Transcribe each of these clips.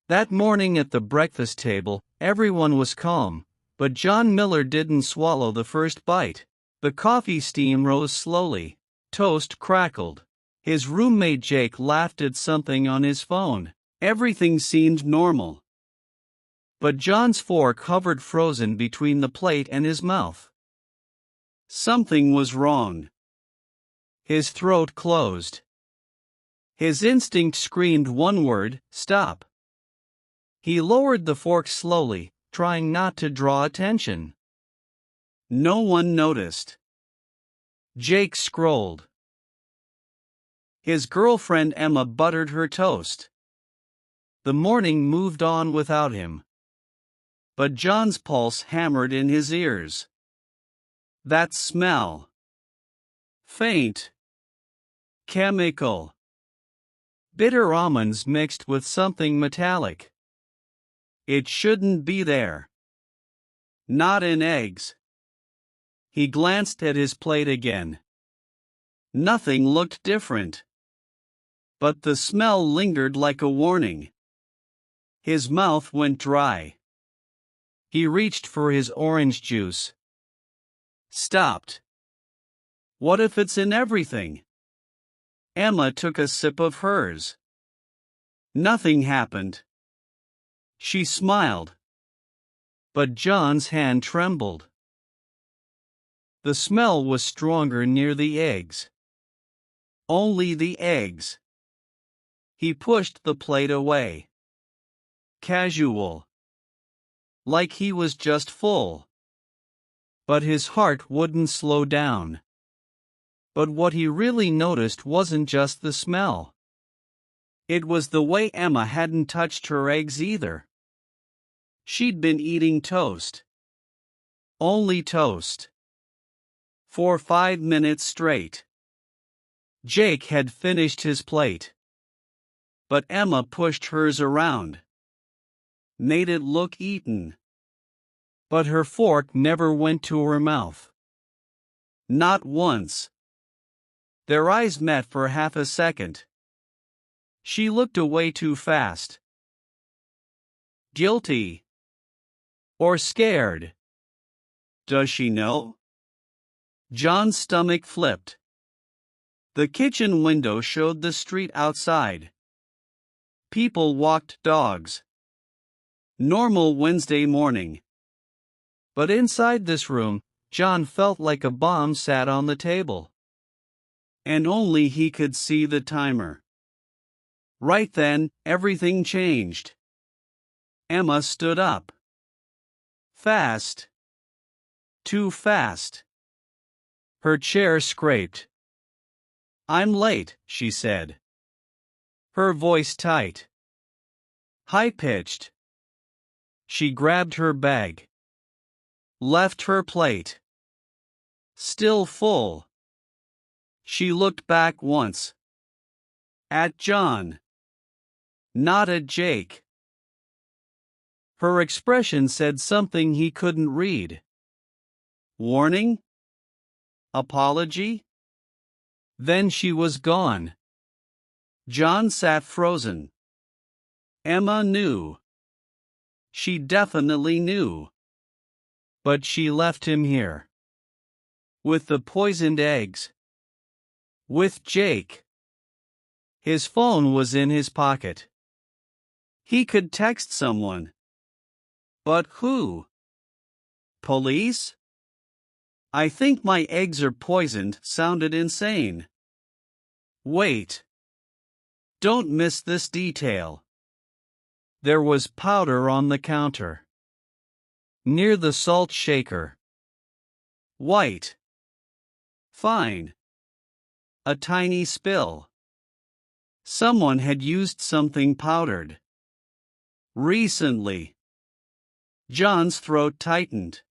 That morning at the breakfast table, everyone was calm, but John Miller didn't swallow the first bite. The coffee steam rose slowly. Toast crackled. His roommate Jake laughed at something on his phone. Everything seemed normal. But John's fork hovered frozen between the plate and his mouth. Something was wrong. His throat closed. His instinct screamed one word: stop. He lowered the fork slowly, trying not to draw attention. No one noticed. Jake scrolled. His girlfriend Emma buttered her toast. The morning moved on without him. But John's pulse hammered in his ears. That smell. Faint. Chemical. Bitter almonds mixed with something metallic. It shouldn't be there. Not in eggs. He glanced at his plate again. Nothing looked different. But the smell lingered like a warning. His mouth went dry. He reached for his orange juice. Stopped. What if it's in everything? Emma took a sip of hers. Nothing happened. She smiled. But John's hand trembled. The smell was stronger near the eggs. Only the eggs. He pushed the plate away. Casual. Like he was just full. But his heart wouldn't slow down. But what he really noticed wasn't just the smell. It was the way Emma hadn't touched her eggs either. She'd been eating toast. Only toast. For 5 minutes straight. Jake had finished his plate. But Emma pushed hers around. Made it look eaten. But her fork never went to her mouth. Not once. Their eyes met for half a second. She looked away too fast. Guilty. Or scared. Does she know? John's stomach flipped. The kitchen window showed the street outside. People walked dogs. Normal Wednesday morning. But inside this room, John felt like a bomb sat on the table. And only he could see the timer. Right then, everything changed. Emma stood up. Fast. Too fast. Her chair scraped. I'm late, she said. Her voice tight. High-pitched. She grabbed her bag. Left her plate. Still full. She looked back once. At John. Not at Jake. Her expression said something he couldn't read. Warning? Apology? Then she was gone. John sat frozen. Emma knew. She definitely knew. But she left him here. With the poisoned eggs. With Jake. His phone was in his pocket. He could text someone. But who? Police? I think my eggs are poisoned sounded insane. Wait. Don't miss this detail. There was powder on the counter. Near the salt shaker. White. Fine. A tiny spill. Someone had used something powdered. Recently. John's throat tightened.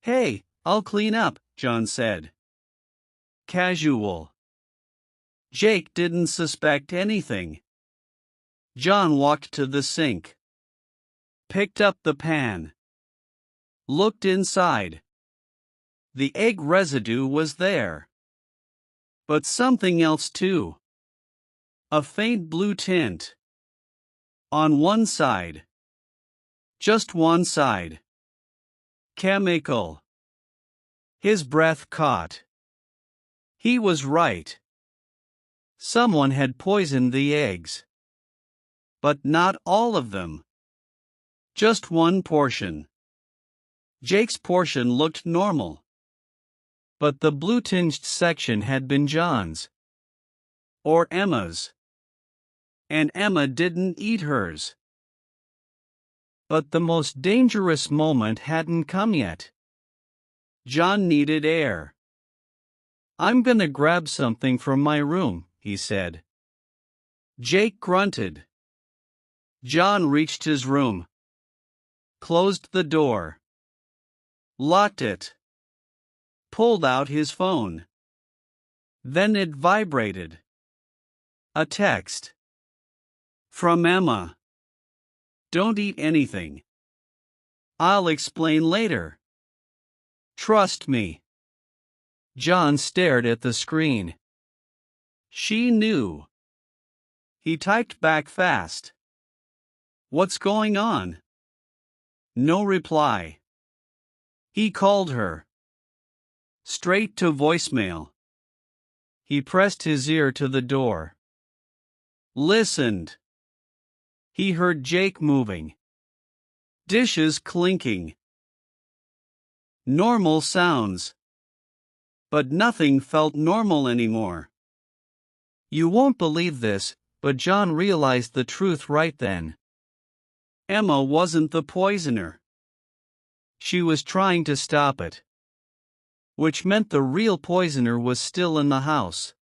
Hey, I'll clean up, John said. Casual. Jake didn't suspect anything. John walked to the sink. Picked up the pan. Looked inside. The egg residue was there. But something else too. A faint blue tint. On one side. Just one side. Chemical. His breath caught. He was right. Someone had poisoned the eggs. But not all of them. Just one portion. Jake's portion looked normal. But the blue-tinged section had been John's. Or Emma's. And Emma didn't eat hers. But the most dangerous moment hadn't come yet. John needed air. "I'm gonna grab something from my room," he said. Jake grunted. John reached his room. Closed the door. Locked it. Pulled out his phone. Then it vibrated. A text. From Emma. "Don't eat anything. I'll explain later. Trust me." John stared at the screen. She knew. He typed back fast. "What's going on?" No reply. He called her. Straight to voicemail. He pressed his ear to the door. Listened. He heard Jake moving. Dishes clinking. Normal sounds. But nothing felt normal anymore. You won't believe this, but John realized the truth right then. Emma wasn't the poisoner. She was trying to stop it. Which meant the real poisoner was still in the house.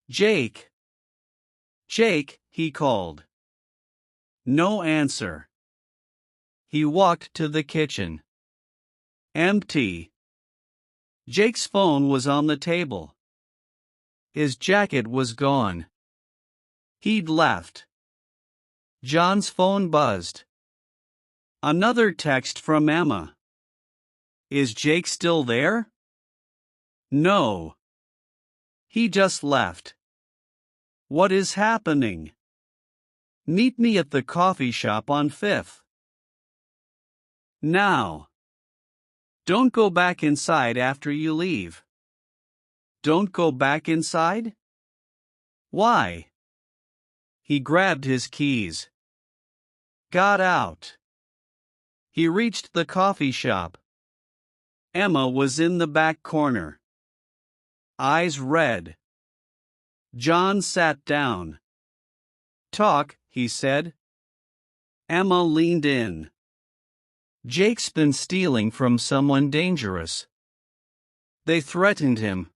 "Jake! Jake," he called. No answer. He walked to the kitchen. Empty. Jake's phone was on the table. His jacket was gone. He'd left. John's phone buzzed. Another text from Emma. "Is Jake still there?" "No. He just left." "What is happening?" "Meet me at the coffee shop on 5th. Now. Don't go back inside after you leave." "Don't go back inside?" "Why?" He grabbed his keys. Got out. He reached the coffee shop. Emma was in the back corner. Eyes red. John sat down. "Talk," he said. Emma leaned in. "Jake's been stealing from someone dangerous. They threatened him.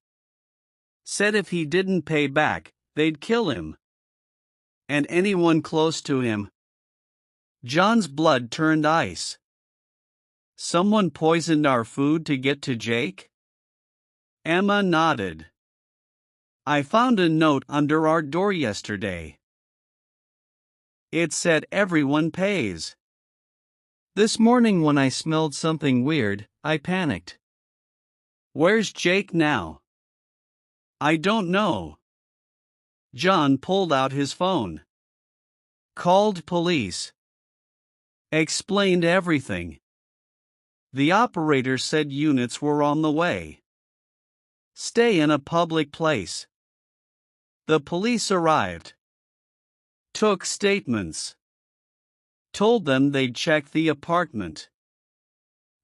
Said if he didn't pay back, they'd kill him. And anyone close to him." John's blood turned ice. "Someone poisoned our food to get to Jake?" Emma nodded. "I found a note under our door yesterday. It said everyone pays. This morning when I smelled something weird, I panicked." "Where's Jake now?" "I don't know." John pulled out his phone. Called police. Explained everything. The operator said units were on the way. Stay in a public place. The police arrived. Took statements. Told them they'd check the apartment.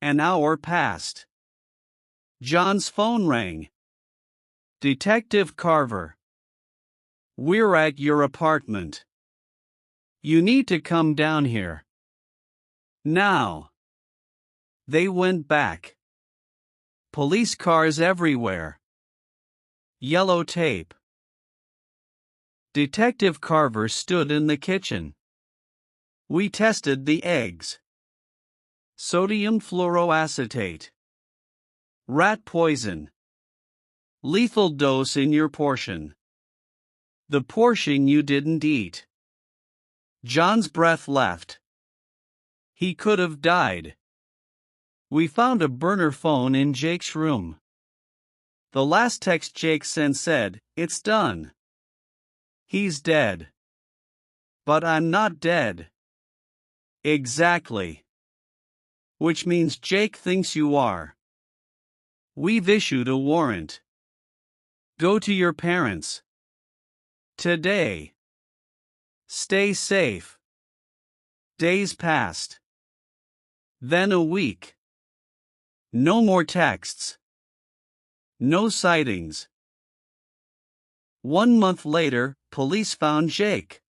An hour passed. John's phone rang. "Detective Carver. We're at your apartment. You need to come down here. Now." They went back. Police cars everywhere. Yellow tape. Detective Carver stood in the kitchen. "We tested the eggs. Sodium fluoroacetate. Rat poison. Lethal dose in your portion. The portion you didn't eat." John's breath left. He could have died. "We found a burner phone in Jake's room. The last text Jake sent said, 'It's done. He's dead.' But I'm not dead. Exactly. Which means Jake thinks you are. We've issued a warrant. Go to your parents. Today. Stay safe. Days passed. Then a week. No more texts. No sightings. 1 month later, police found Jake.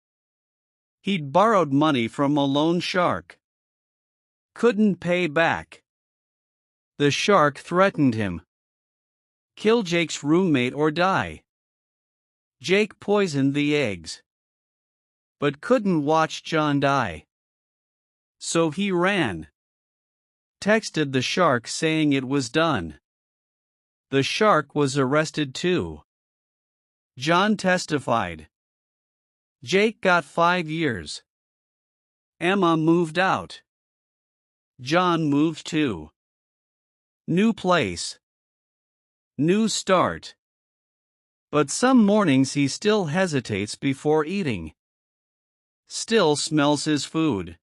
He'd borrowed money from a loan shark. Couldn't pay back. The shark threatened him. Kill Jake's roommate or die. Jake poisoned the eggs. But couldn't watch John die. So he ran. Texted the shark saying it was done. The shark was arrested too. John testified. Jake got 5 years. Emma moved out. John moved too. New place. New start. But some mornings he still hesitates before eating. Still smells his food.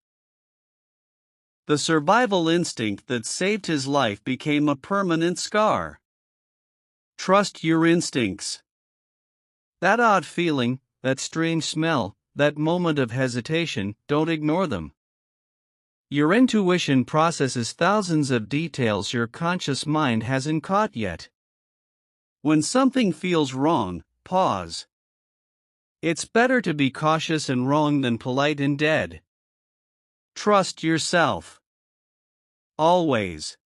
The survival instinct that saved his life became a permanent scar. Trust your instincts. That odd feeling, that strange smell, that moment of hesitation, don't ignore them. Your intuition processes thousands of details your conscious mind hasn't caught yet. When something feels wrong, pause. It's better to be cautious and wrong than polite and dead. Trust yourself. Always.